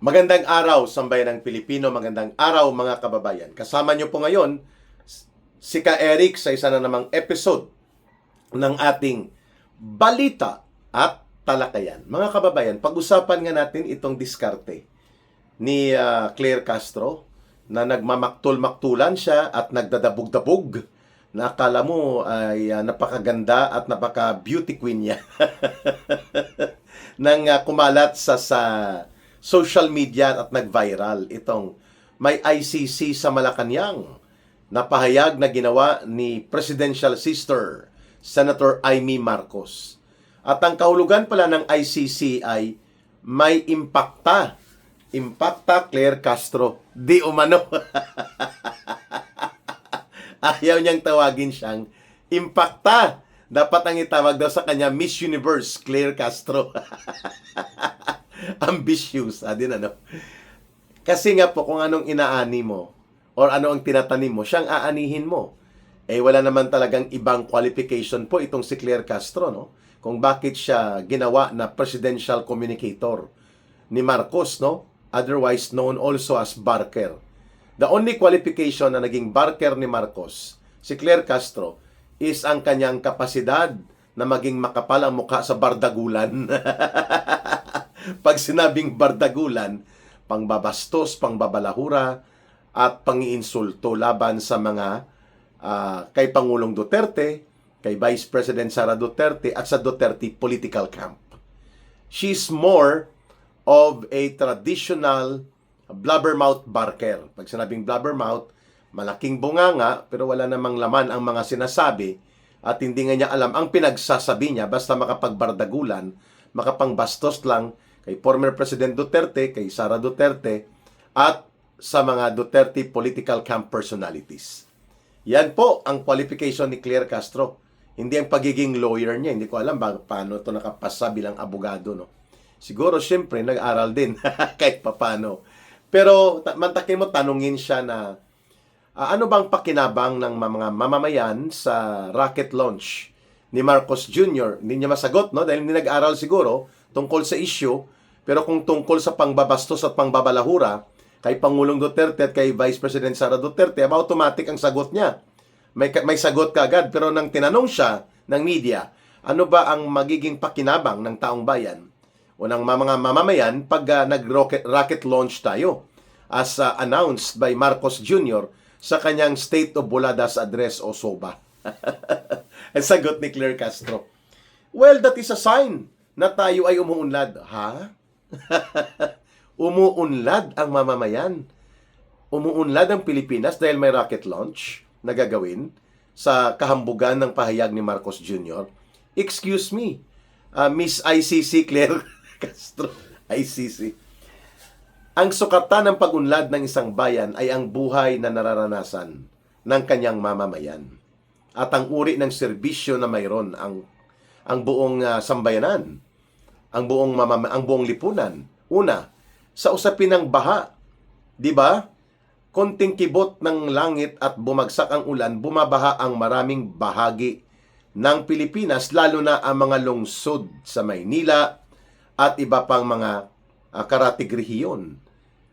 Magandang araw, sambayan ng Pilipino. Magandang araw, mga kababayan. Kasama niyo po ngayon si Ka Eric sa isa na namang episode ng ating balita at talakayan. Mga kababayan, pag-usapan nga natin itong diskarte ni Claire Castro na nagmamaktul-maktulan siya at nagdadabog-dabog na akala mo ay napakaganda at napaka-beauty queen niya nang kumalat sa social media at nag-viral itong may ICC sa Malacanang na pahayag na ginawa ni Presidential Sister Senator Amy Marcos. At ang kahulugan pala ng ICC ay may impakta. Impakta Claire Castro. Di umano. Ayaw niyang tawagin siyang impakta. Dapat ang itawag daw sa kanya Miss Universe Claire Castro. Ambitious, din ano. Kasi nga po kung anong inaani mo or ano ang tinatanim mo, siyang aanihin mo. Wala naman talagang ibang qualification po itong si Claire Castro, no? Kung bakit siya ginawa na presidential communicator ni Marcos, no? Otherwise known also as barker. The only qualification na naging barker ni Marcos, si Claire Castro, is ang kanyang kapasidad na maging makapal ang mukha sa bardagulan. Pag sinabing bardagulan, pangbabastos, pangbabalahura, at pangiinsulto laban sa mga kay Pangulong Duterte, kay Vice President Sara Duterte, at sa Duterte political camp. She's more of a traditional blabbermouth barker. Pag sinabing blabbermouth, malaking bunganga, pero wala namang laman ang mga sinasabi, at hindi nga niya alam ang pinagsasabi niya, basta makapagbardagulan, makapangbastos lang kay former President Duterte, kay Sara Duterte, at sa mga Duterte political camp personalities. Yan po ang qualification ni Claire Castro. Hindi ang pagiging lawyer niya. Hindi ko alam paano ito nakapasa bilang abogado, no? Siguro, siyempre, nag-aral din kahit papano. Pero, mantakin mo, tanungin siya na ano bang pakinabang ng mga mamamayan sa rocket launch ni Marcos Jr.? Hindi niya masagot, no? Dahil hindi nag-aral siguro tungkol sa issue, pero kung tungkol sa pangbabastos at pangbabalahura kay Pangulong Duterte at kay Vice President Sara Duterte, automatic ang sagot niya. May sagot ka agad, pero nang tinanong siya ng media, ano ba ang magiging pakinabang ng taong bayan o ng mga mamamayan pag nag-rocket launch tayo as announced by Marcos Jr. sa kanyang State of Buladas Address o SOBA? Ang sagot ni Claire Castro, well, that is a sign na tayo ay umuunlad. Ha? Umuunlad ang mamamayan. Umuunlad ang Pilipinas dahil may rocket launch na gagawin sa kahambugan ng pahayag ni Marcos Jr. Excuse me, Miss ICC Claire Castro, ICC. Ang sukatan ng pag-unlad ng isang bayan ay ang buhay na nararanasan ng kanyang mamamayan at ang uri ng serbisyo na mayroon ang buong sambayanan, ang buong lipunan. Una, sa usapin ng baha, 'di ba? Konting kibot ng langit at bumagsak ang ulan, bumabaha ang maraming bahagi ng Pilipinas, lalo na ang mga lungsod sa Maynila at iba pang mga karatig rehiyon.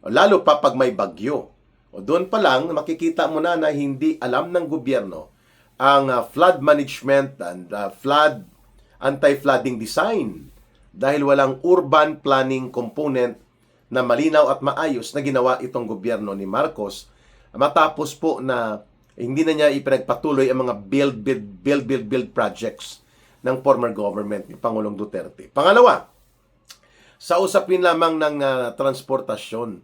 Lalo pa pag may bagyo. O doon pa lang makikita mo na hindi alam ng gobyerno ang flood management and flood anti-flooding design dahil walang urban planning component na malinaw at maayos na ginawa itong gobyerno ni Marcos matapos po na hindi na niya ipinagpatuloy ang mga build projects ng former government ni Pangulong Duterte. Pangalawa, sa usapin lamang ng transportasyon,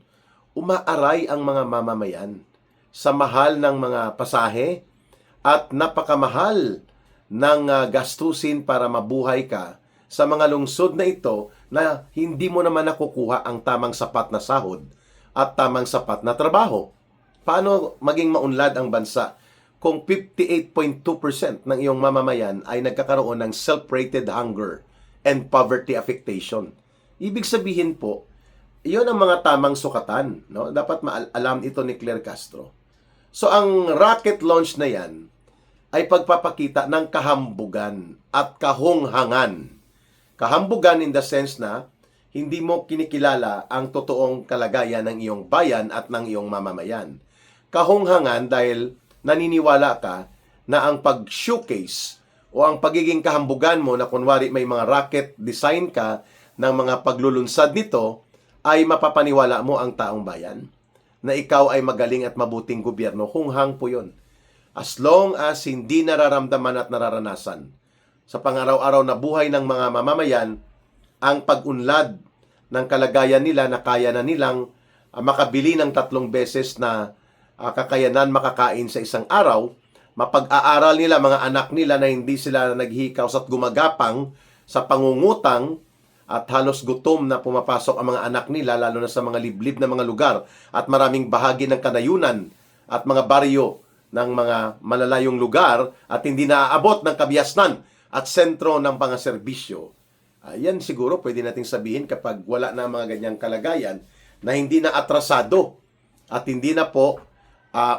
umaaray ang mga mamamayan sa mahal ng mga pasahe at napakamahal ng gastusin para mabuhay ka sa mga lungsod na ito na hindi mo naman nakukuha ang tamang sapat na sahod at tamang sapat na trabaho. Paano maging maunlad ang bansa kung 58.2% ng iyong mamamayan ay nagkakaroon ng self-rated hunger and poverty affectation? Ibig sabihin po, iyon ang mga tamang sukatan, no? Dapat alam ito ni Claire Castro. So ang rocket launch na yan ay pagpapakita ng kahambugan at kahunghangan. Kahambugan in the sense na hindi mo kinikilala ang totoong kalagayan ng iyong bayan at ng iyong mamamayan. Kahunghangan dahil naniniwala ka na ang pag-showcase o ang pagiging kahambugan mo na kunwari may mga rocket design ka ng mga paglulunsad nito ay mapapaniwala mo ang taong bayan na ikaw ay magaling at mabuting gobyerno. Hunghang po yun. As long as hindi nararamdaman at nararanasan sa pang-araw-araw na buhay ng mga mamamayan ang pag-unlad ng kalagayan nila na kaya na nilang makabili ng 3 beses na kakayanan makakain sa isang araw, mapag-aaral nila mga anak nila na hindi sila naghihikaws at gumagapang sa pangungutang at halos gutom na pumapasok ang mga anak nila lalo na sa mga liblib na mga lugar at maraming bahagi ng kanayunan at mga baryo ng mga malalayong lugar at hindi naaabot ng kabiasnan at sentro ng pangaserbisyo. Yan siguro pwede nating sabihin kapag wala na mga ganyang kalagayan na hindi na atrasado at hindi na po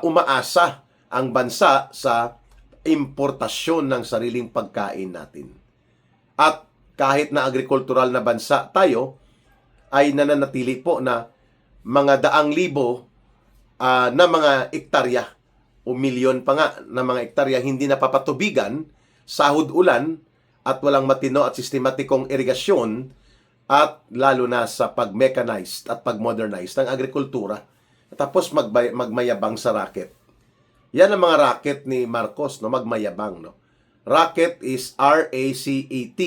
umaasa ang bansa sa importasyon ng sariling pagkain natin. At kahit na agrikultural na bansa tayo, ay nananatili po na mga daang libo na mga ektarya o milyon pa nga na mga ektarya hindi napapatubigan, sahod ulan at walang matino at sistematikong irigasyon at lalo na sa pag-mechanized at pag-modernized ng agrikultura. Tapos magmayabang sa racket. Yan ang mga racket ni Marcos, no? Magmayabang, no? Racket is R-A-C-E-T.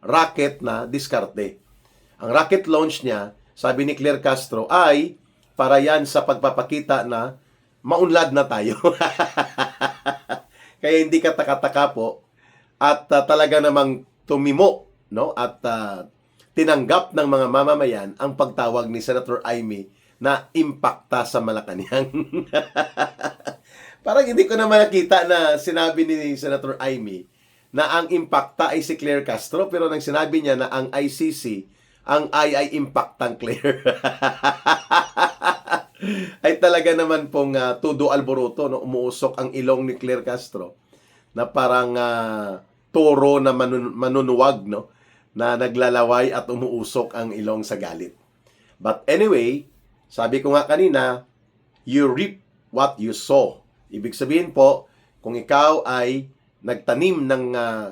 Racket na diskarte. Ang rocket launch niya, sabi ni Claire Castro, ay para yan sa pagpapakita na maunlad na tayo. Kaya hindi ka taka-taka po at talaga namang tumimo, no? At tinanggap ng mga mamamayan ang pagtawag ni Senator Amy na impakta sa Malacanang. Parang hindi ko naman nakita na sinabi ni Senator Amy na ang impakta ay si Claire Castro, pero nang sinabi niya na ang ICC, ang I ay impactang Claire. Ay talaga naman pong tudo alboroto, no? Umuusok ang ilong ni Claire Castro na parang toro na manunuwag, no? Na naglalaway at umuusok ang ilong sa galit. But anyway, sabi ko nga kanina, you reap what you sow. Ibig sabihin po, kung ikaw ay nagtanim ng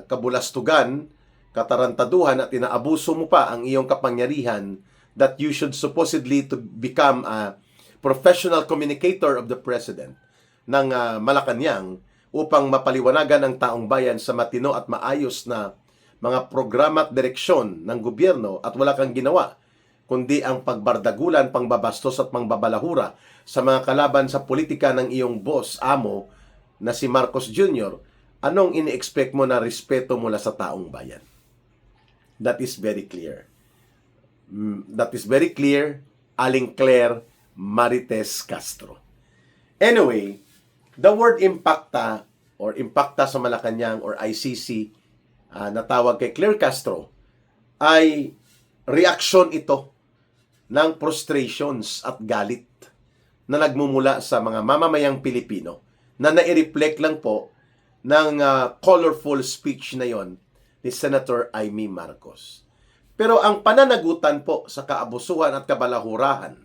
kabulastugan, katarantaduhan at inaabuso mo pa ang iyong kapangyarihan that you should supposedly to become a professional communicator of the President ng Malacanang upang mapaliwanagan ang taong bayan sa matino at maayos na mga programa at direksyon ng gobyerno at wala kang ginawa kundi ang pagbardagulan, pangbabastos at pangbabalahura sa mga kalaban sa politika ng iyong boss, amo, na si Marcos Jr., anong ini-expect mo na respeto mula sa taong bayan? That is very clear. That is very clear, Aling Claire Marites Castro. Anyway, the word impacta or impacta sa Malacanang or ICC na tawag kay Claire Castro ay reaksyon ito ng frustrations at galit na nagmumula sa mga mamamayang Pilipino na nai-reflect lang po ng colorful speech na yon ni Senator Amy Marcos. Pero ang pananagutan po sa kaabusuhan at kabalahurahan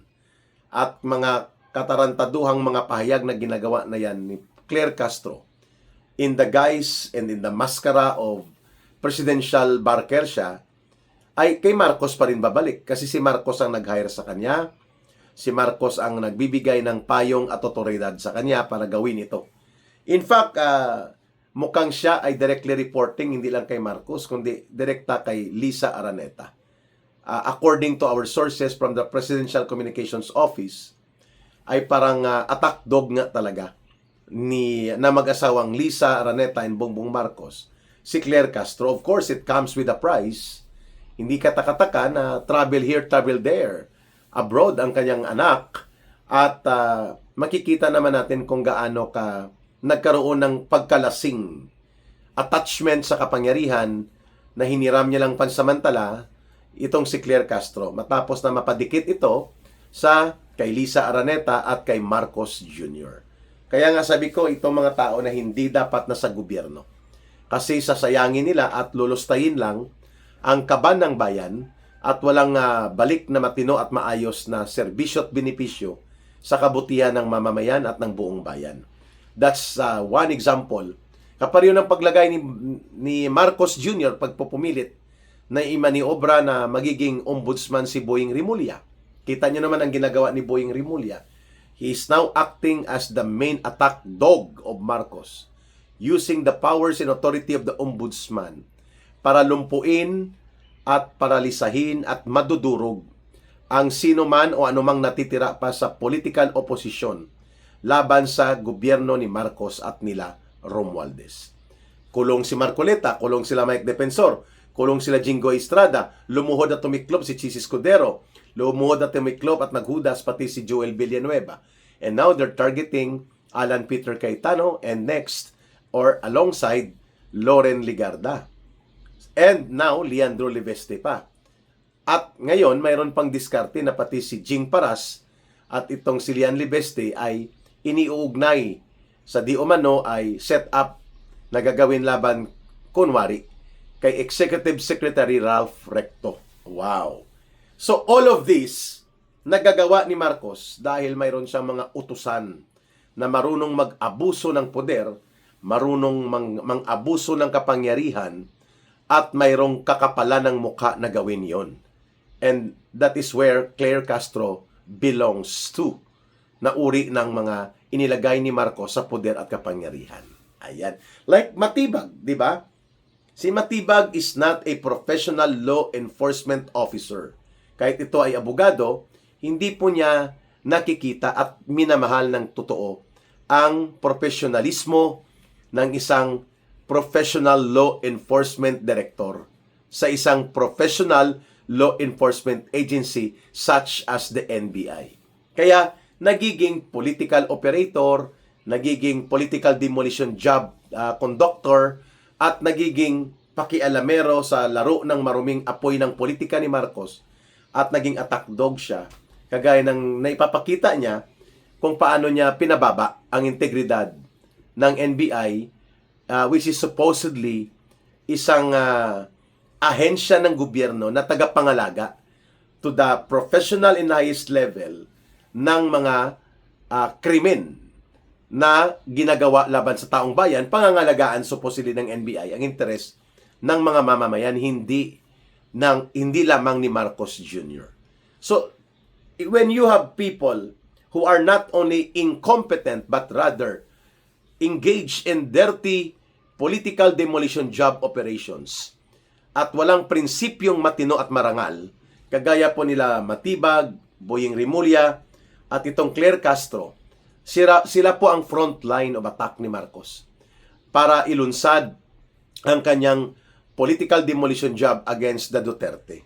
at mga katarantaduhang mga pahayag na ginagawa na yan ni Claire Castro in the guise and in the maskara of presidential barker siya, ay kay Marcos pa rin babalik. Kasi si Marcos ang nag-hire sa kanya, si Marcos ang nagbibigay ng payong at otoridad sa kanya para gawin ito. In fact, mukhang siya ay directly reporting hindi lang kay Marcos, kundi direkta kay Lisa Araneta. According to our sources from the Presidential Communications Office, ay parang attack dog nga talaga na mag-asawang Lisa Araneta and Bongbong Marcos, si Claire Castro. Of course, it comes with a price. Hindi katakataka na travel here, travel there, abroad ang kanyang anak at makikita naman natin kung gaano ka nagkaroon ng pagkalasing, attachment sa kapangyarihan na hiniram niya lang pansamantala itong si Claire Castro matapos na mapadikit ito sa kay Lisa Araneta at kay Marcos Jr. Kaya nga sabi ko, itong mga tao na hindi dapat nasa gobyerno kasi sasayangin nila at lulustayin lang ang kaban ng bayan at walang balik na matino at maayos na serbisyo at benepisyo sa kabutihan ng mamamayan at ng buong bayan. That's one example. Kapareho ng paglagay ni Marcos Jr. pagpupumilit na imaniobra na magiging ombudsman si Boying Rimulya. Kita nyo naman ang ginagawa ni Boying Rimulya. He is now acting as the main attack dog of Marcos, using the powers and authority of the ombudsman para lumpuin at paralisahin at madudurog ang sino man o anumang natitira pa sa political opposition laban sa gobyerno ni Marcos at nila Romualdez. Kulong si Marcoleta, kulong sila Mike Defensor, kulong sila Jingo Estrada, lumuhod at tumiklop si Chis Escudero, lumuhod at tumiklop at naghudas pati si Joel Villanueva. And now they're targeting Alan Peter Cayetano and next, or alongside, Loren Ligarda. And now, Leandro Liveste pa. At ngayon, mayroon pang diskarte na pati si Jing Paras at itong si Lian Liveste ay iniuugnay sa di umano ay set up na gagawin laban kunwari kay Executive Secretary Ralph Recto. Wow! So all of this nagagawa ni Marcos dahil mayroon siyang mga utusan na marunong mag-abuso ng poder, marunong mang-abuso ng kapangyarihan, at mayroong kakapalan ng mukha na gawin yon. And that is where Claire Castro belongs to, na uri ng mga inilagay ni Marcos sa poder at kapangyarihan. Ayan. Like Matibag, di ba? Si Matibag is not a professional law enforcement officer. Kahit ito ay abogado, hindi po niya nakikita at minamahal ng totoo ang profesionalismo ng isang professional law enforcement director sa isang professional law enforcement agency such as the NBI. Kaya nagiging political operator, nagiging political demolition job conductor, at nagiging pakialamero sa laro ng maruming apoy ng politika ni Marcos, at naging attack dog siya, kagaya ng naipapakita niya kung paano niya pinababa ang integridad ng NBI, which is supposedly isang ahensya ng gobyerno na tagapangalaga to the professional and highest level ng mga krimen na ginagawa laban sa taong bayan, pangangalagaan supposedly ng NBI ang interes ng mga mamamayan, hindi lamang ni Marcos Jr. So, when you have people who are not only incompetent but rather engaged in dirty political demolition job operations at walang prinsipyong matino at marangal, kagaya po nila Matibag, Boying Rimulya, at itong Claire Castro, sila po ang front line of attack ni Marcos para ilunsad ang kanyang political demolition job against the Duterte.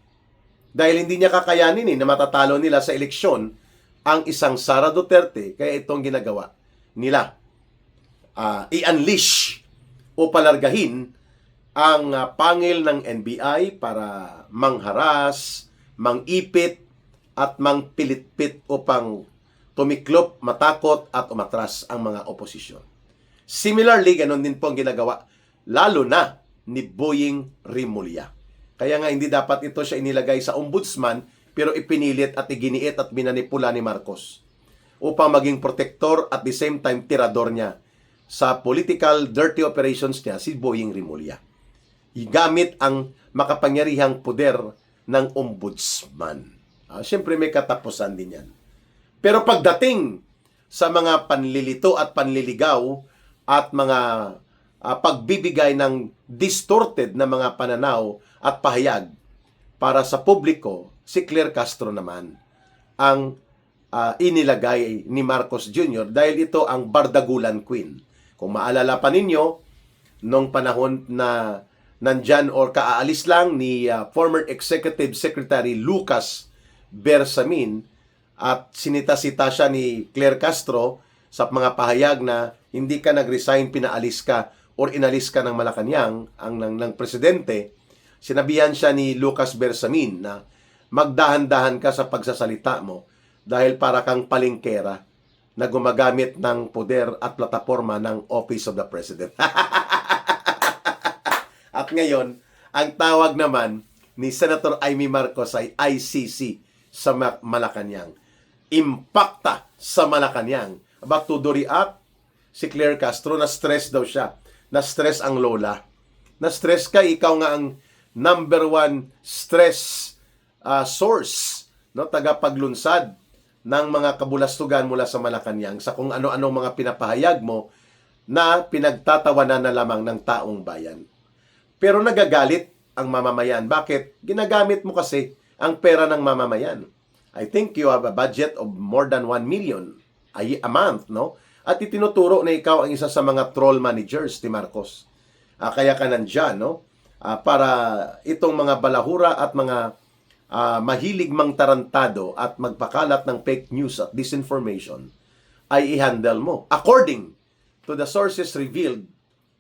Dahil hindi niya kakayanin na matatalo nila sa eleksyon ang isang Sara Duterte, kaya itong ginagawa nila. I-unleash o palargahin ang pangil ng NBI para mangharas, mangipit, at mangpilitpit upang tumiklop, matakot, at umatras ang mga oposisyon. Similarly, ganun din po ang ginagawa, lalo na ni Boying Rimulya. Kaya nga hindi dapat ito siya inilagay sa ombudsman, pero ipinilit at iginiit at binanipula ni Marcos upang maging protector at the same time tirador niya sa political dirty operations niya, si Boying Rimulya. Gamit ang makapangyarihang poder ng ombudsman. Siyempre may katapusan din yan. Pero pagdating sa mga panlilito at panliligaw at mga pagbibigay ng distorted na mga pananaw at pahayag para sa publiko, si Claire Castro naman ang inilagay ni Marcos Jr. dahil ito ang bardagulan queen. Kung maalala pa ninyo, nung panahon na nandyan or kaaalis lang ni former Executive Secretary Lucas Bersamin at sinita-sita siya ni Claire Castro sa mga pahayag na hindi ka nag-resign, pinaalis ka or inalis ka ng Malacanang ng presidente, sinabihan siya ni Lucas Bersamin na magdahan-dahan ka sa pagsasalita mo dahil para kang palingkera na gumagamit ng poder at plataforma ng Office of the President. At ngayon, ang tawag naman ni Senator Amy Marcos ay ICC sa Malacanang. Impacta sa Malacanang. About to react, si Claire Castro, na-stress daw siya. Na-stress ang lola. Na-stress ka, ikaw nga ang number one stress source, no, tagapaglunsad ng mga kabulastugan mula sa Malacanang sa kung ano-ano mga pinapahayag mo na pinagtatawanan na lamang ng taong bayan. Pero nagagalit ang mamamayan. Bakit? Ginagamit mo kasi ang pera ng mamamayan. I think you have a budget of more than 1 million a month, no? At itinuturo na ikaw ang isa sa mga troll managers ni Marcos. Kaya ka nandyan, no? Para itong mga balahura at mga mahilig mang tarantado at magpakalat ng fake news at disinformation ay i-handle mo. According to the sources revealed,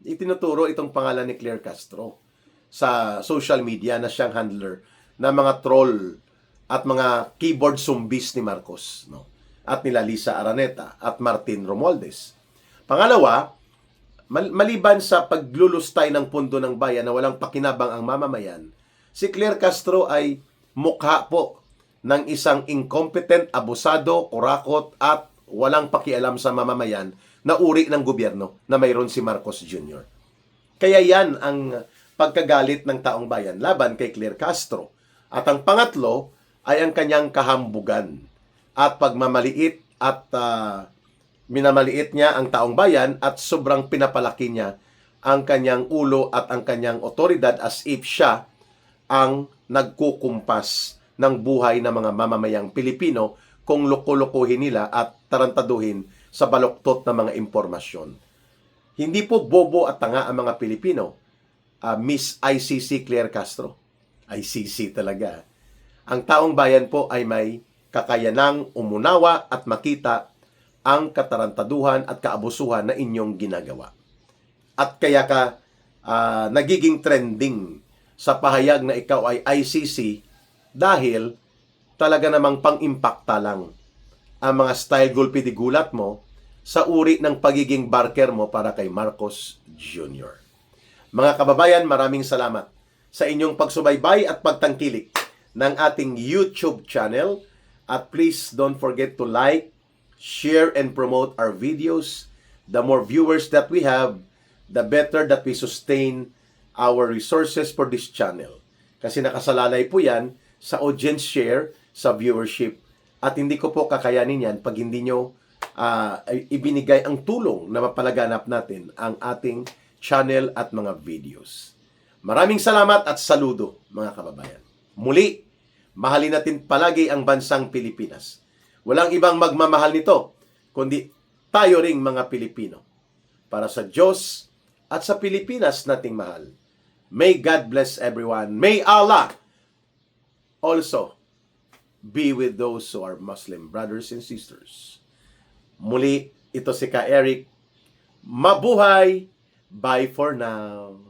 itinuturo itong pangalan ni Claire Castro sa social media na siyang handler ng mga troll at mga keyboard zombies ni Marcos, no? At nila Lisa Araneta at Martin Romualdez. Pangalawa, maliban sa paglulustay ng pundo ng bayan na walang pakinabang ang mamamayan, si Claire Castro ay mukha po ng isang incompetent, abusado, kurakot at walang pakialam sa mamamayan na uri ng gobyerno na mayroon si Marcos Jr. Kaya yan ang pagkagalit ng taong bayan laban kay Claire Castro. At ang pangatlo ay ang kanyang kahambugan at pagmamaliit at minamaliit niya ang taong bayan at sobrang pinapalaki niya ang kanyang ulo at ang kanyang otoridad as if siya ang nagkukumpas ng buhay ng mga mamamayang Pilipino kung loko-lokohin nila at tarantaduhin sa baluktot na mga impormasyon. Hindi po bobo at tanga ang mga Pilipino. Miss ICC Claire Castro. ICC talaga. Ang taong bayan po ay may kakayanang umunawa at makita ang katarantaduhan at kaabusuhan na inyong ginagawa. At kaya ka nagiging trending sa pahayag na ikaw ay ICC dahil talaga namang pang-impakta lang ang mga style gulpi-digulat mo sa uri ng pagiging barker mo para kay Marcos Jr. Mga kababayan, maraming salamat sa inyong pagsubaybay at pagtangkilik ng ating YouTube channel. At please don't forget to like, share, and promote our videos. The more viewers that we have, the better that we sustain our resources for this channel. Kasi nakasalalay po yan sa audience share, sa viewership. At hindi ko po kakayanin yan pag hindi nyo ibinigay ang tulong na mapalaganap natin ang ating channel at mga videos. Maraming salamat at saludo, mga kababayan. Muli, mahalin natin palagi ang bansang Pilipinas. Walang ibang magmamahal nito, kundi tayo ring mga Pilipino. Para sa Diyos at sa Pilipinas nating mahal. May God bless everyone. May Allah also be with those who are Muslim brothers and sisters. Muli, ito si Ka Eric. Mabuhay! Bye for now.